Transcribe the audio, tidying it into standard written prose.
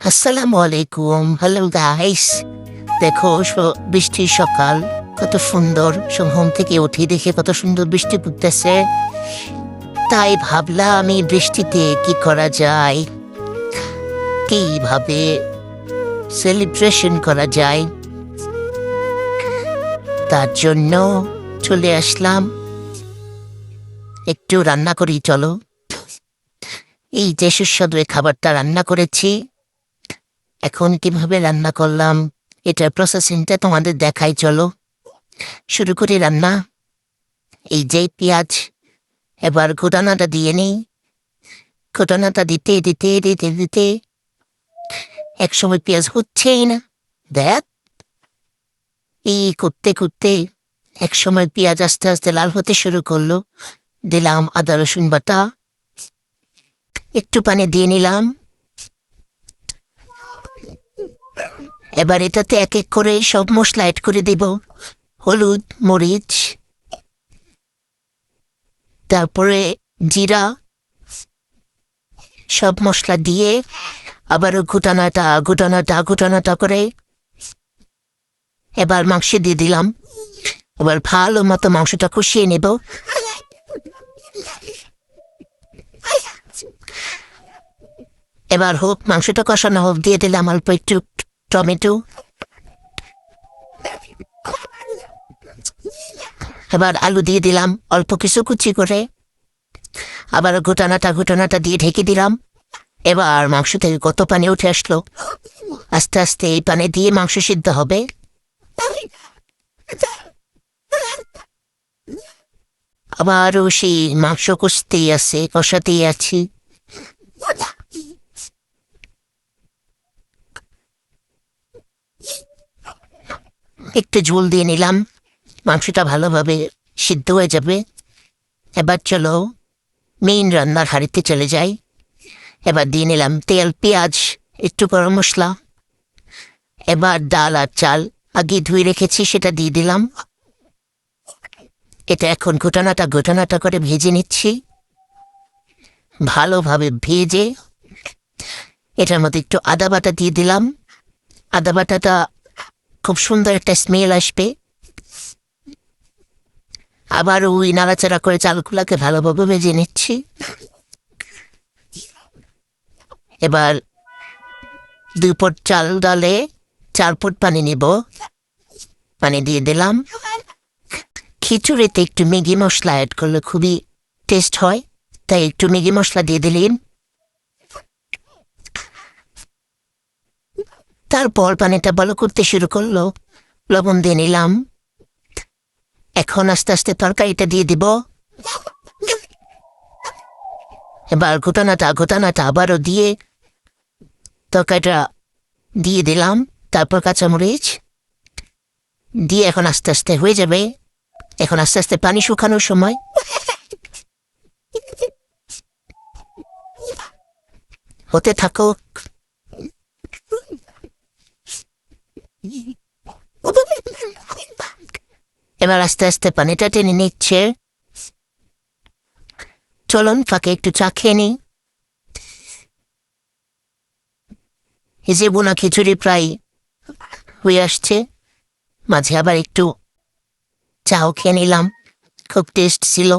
আসসালামু আলাইকুম, hello guys. দেখো বৃষ্টির সকাল, কত সুন্দর। সব ঘুম থেকে উঠি দেখে কত সুন্দর বৃষ্টি পড়তেছে। তাই ভাবলাম আমি বৃষ্টিতে কি করা যায়, কিভাবে সেলিব্রেশন করা যায়। তার জন্য চলে আসলাম, একটু রান্না করি চলো। এই যে সুস্বাদু এই খাবারটা রান্না করেছি, এখন কিভাবে রান্না করলাম এটার প্রসেসিংটা তোমাদের দেখাই চলো। শুরু করি রান্না। এই যে পেঁয়াজ, এবার ঘুটানাটা দিয়ে নিই। ঘুটানাটা দিতে দিতে দিতে দিতে একসময় পেঁয়াজ হচ্ছেই না। দেখ, এই করতে করতে একসময় পেঁয়াজ আস্তে আস্তে লাল হতে শুরু করলো। দিলাম আদা রসুন বাটা, একটু পানি দিয়ে নিলাম। এবার এটাতে এক এক করে সব মশলা অ্যাড করে দেব। হলুদ, মরিচ, তারপরে জিরা, সব মশলা দিয়ে আবারও ঘুটানাটা করে এবার মাংস দিয়ে দিলাম। এবার ভালো মতো মাংসটা কষিয়ে নেব। এবার হোক, মাংসটা কষানো হোক, দিয়ে দিলাম অল্প একটু টমেটো। এবার আলু দিয়ে দিলাম অল্প কিছু কুচি করে। আবার ঘুটানাটা দিয়ে ঢেকে দিলাম। এবার মাংস থেকে কত পানি উঠে আসলো। আস্তে আস্তে এই পানি দিয়ে মাংস সিদ্ধ হবে। আবারও সেই মাংস কষাতেই আছি। একটু ঝোল দিয়ে নিলাম, মাংসটা ভালোভাবে সিদ্ধ হয়ে যাবে। এবার চলো মেইন রান্নার হাঁড়িতে চলে যাই। এবার দিয়ে নিলাম তেল, পেঁয়াজ, একটু গরম মশলা। এবার ডাল আর চাল আগে ধুয়ে রেখেছি সেটা দিয়ে দিলাম। এটা এখন ঘুটানাটা করে ভেজে নিচ্ছি। ভালোভাবে ভেজে এটার মধ্যে একটু আদা বাটা দিয়ে দিলাম। আদা বাটাটা খুব সুন্দর একটা স্মেল আসবে। আবার ওই নাড়াচাড়া করে চালগুলাকে ভালোভাবে ভেজে নিচ্ছি। এবার 2 পট চাল ডালে 4 পট পানি নিব। পানি দিয়ে দিলাম। খিচুড়িতে একটু ম্যাগি মশলা অ্যাড করলে খুবই টেস্ট হয়, তাই একটু ম্যাগি মশলা দিয়ে দিলেন। তারপর পানিটা ভালো করতে শুরু করলো। লবণ দিয়ে নিলাম। এখন আস্তে আস্তে তরকারিটা দিয়ে দিব। এবার ঘুটানাটা আবারও দিয়ে তরকারিটা দিয়ে দিলাম। তারপর কাঁচামরিচ দিয়ে এখন আস্তে আস্তে হয়ে যাবে। এখন আস্তে আস্তে পানি শুকানোর সময়। হতে থাকুক। এবার আস্তে আস্তে পানিটা টেনে নিচ্ছে। চলুন ফাঁকে একটু চা খেয়ে নিই। এই যে বোনা খিচুড়ি প্রায় হয়ে আসছে, মাঝে আবার একটু চাও খেয়ে নিলাম, খুব টেস্ট ছিল।